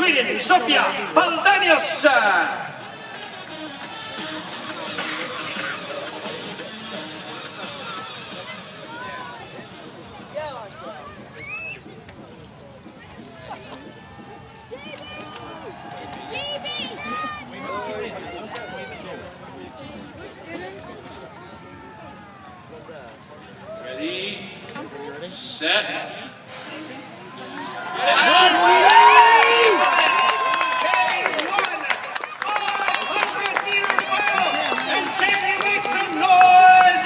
Sweden, Sofia Baldanius. Ready, set,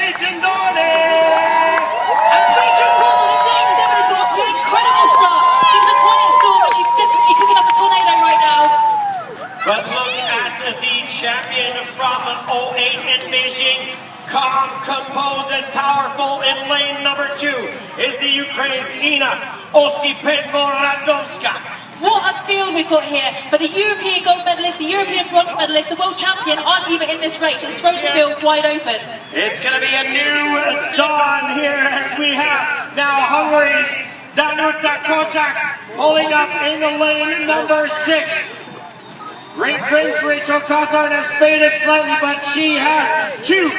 Eton Dorney! And Rachel Toddle in lane 7 has got an incredible start. He's a quiet storm, but she's definitely cooking up a tornado right now. But look at the champion from 08 in Beijing. Calm, composed, and powerful in lane number 2 is the Ukraine's Ina Osipenko-Radomska. What a field we've got here. But the European gold medalist, the European bronze medalist, the world champion aren't even in this race. It's thrown the field wide open. It's going to be a new dawn here as we have now Hungary's Danuta Kayak pulling up in the lane number 6. Prince Rachel Cawthorn has faded slightly, but she has 250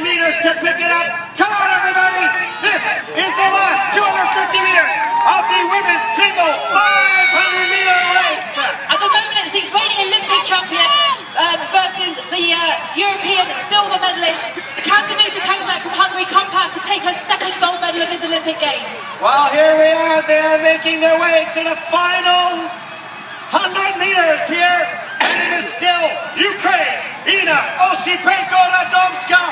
meters to pick it up. Come on, everybody! This is the last 250 meters of the women's single 500-meter race. At the moment, it's the reigning Olympic champion versus the European silver medalist, Danuta Kayak from Hungary, come past to take her second gold medal of this Olympic Games. Well, here we are. They are making their way to the final 100 meters here, and it is still Ukraine's Ina Osipenko-Radomska,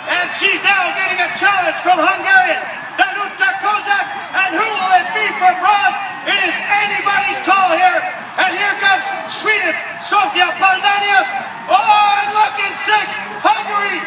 and she's now getting a challenge from Hungarian Danuta Kayak, and who will it be for bronze? It is anybody's call here, and here comes Sweden's Sofia Baldanius. Oh, and look in 6th, Hungary